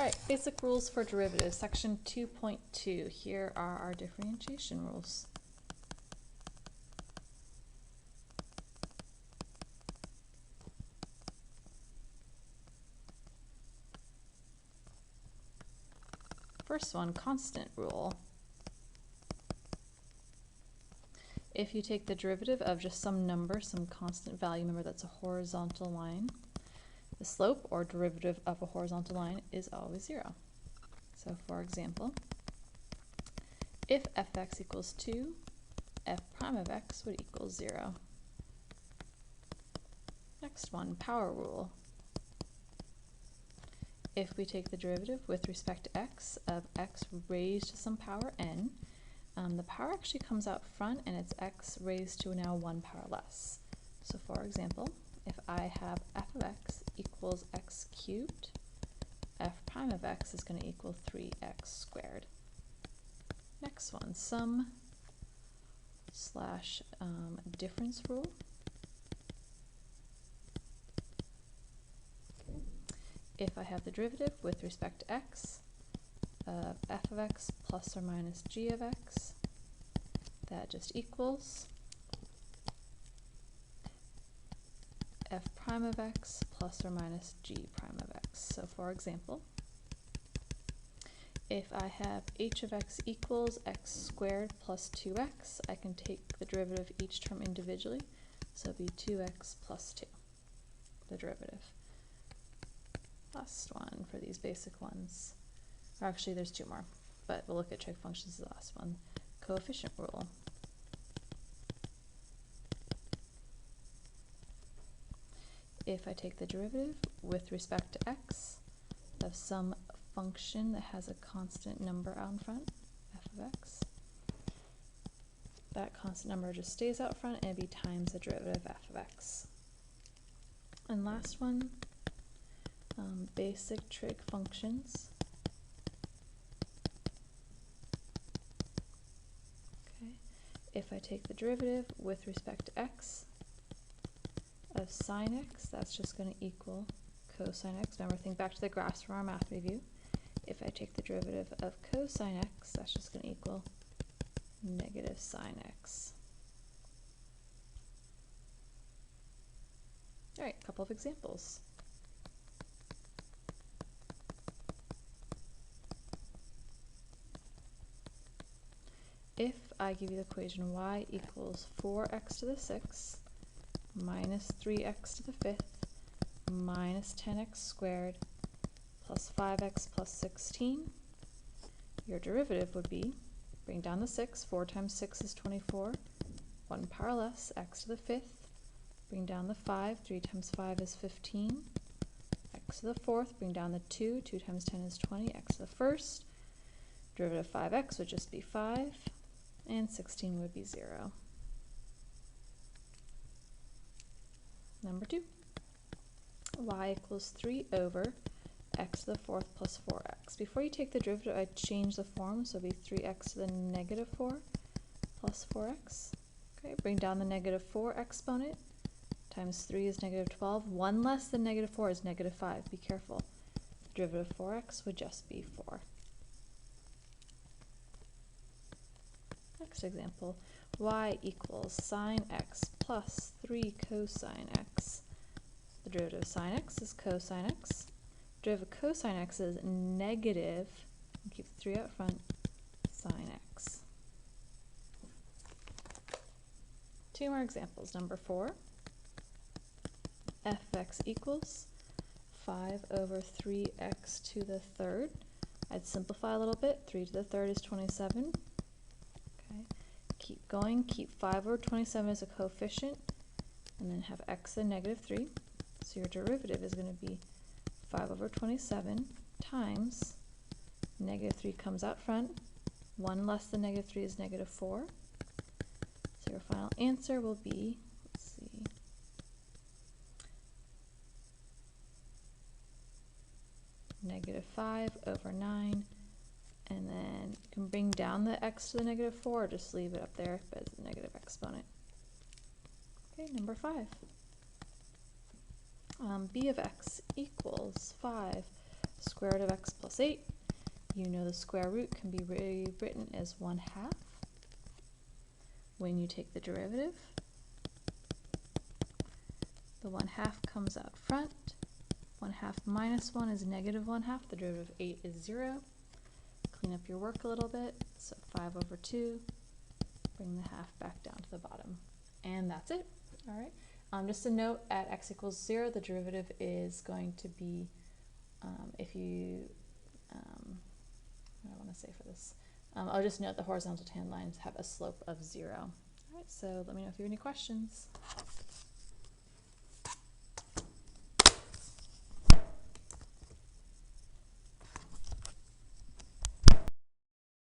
All right, basic rules for derivatives, section 2.2. Here are our differentiation rules. First one, constant rule. If you take the derivative of just some number, some constant value, remember that's a horizontal line, the slope or derivative of a horizontal line is always 0. So for example, if f(x) equals 2, f prime of x would equal 0. Next one, power rule. If we take the derivative with respect to x of x raised to some power n, the power actually comes out front and it's x raised to now 1 power less. So for example, if I have f of x equals x cubed, f prime of x is going to equal 3x squared. Next one, sum slash difference rule. If I have the derivative with respect to x of f of x plus or minus g of x, that just equals f prime of x plus or minus g prime of x. So for example, if I have h of x equals x squared plus 2x, I can take the derivative of each term individually, so it'll be 2x plus 2, the derivative. Last one for these basic ones. Or actually, there's 2 more, but we'll look at trig functions as the last one. Coefficient rule. If I take the derivative with respect to x of some function that has a constant number out in front, f of x, that constant number just stays out front and it'd be times the derivative of f of x. And last one, basic trig functions. Okay. If I take the derivative with respect to x of sine x, that's just going to equal cosine x. Remember, think back to the graphs from our math review. If I take the derivative of cosine x, that's just going to equal negative sine x. All right, a couple of examples. If I give you the equation y equals 4x to the 6th minus 3x to the 5th minus 10x squared plus 5x plus 16, your derivative would be, bring down the 6, 4 times 6 is 24, 1 power less, x to the 5th, bring down the 5, 3 times 5 is 15, x to the 4th, bring down the 2, 2 times 10 is 20, x to the 1st, derivative of 5x would just be 5, and 16 would be 0. Number 2, y equals 3 over x to the 4th plus 4x. Before you take the derivative, I change the form, so it'll be 3x to the negative 4 plus 4x. Okay, bring down the negative 4 exponent, times 3 is negative 12. 1 less than negative 4 is negative 5. Be careful. The derivative of 4x would just be 4. Next example, y equals sine x plus 3 cosine x. The derivative of sine x is cosine x. Derivative of cosine x is negative, keep the 3 out front, sine x. 2 more examples. Number 4, f(x) equals 5 over 3x to the 3rd. I'd simplify a little bit. 3 to the 3rd is 27. Okay. Keep going. Keep 5 over 27 as a coefficient, and then have x and negative 3. So your derivative is going to be 5 over 27 times negative 3 comes out front. 1 less than negative 3 is negative 4. So your final answer will be, let's see, negative 5 over 9. And then you can bring down the x to the negative 4 or just leave it up there as a negative exponent. Okay, number 5. B of x equals 5 square root of x plus 8. You know the square root can be rewritten as 1/2 when you take the derivative. The 1/2 comes out front. 1/2 minus 1 is negative 1/2. The derivative of 8 is 0. Clean up your work a little bit. So 5/2. Bring the half back down to the bottom. And that's it. All right. Just a note, at x equals 0, the derivative is going to be, if you, what do I want to say for this? I'll just note the horizontal tangent lines have a slope of 0. All right, so let me know if you have any questions.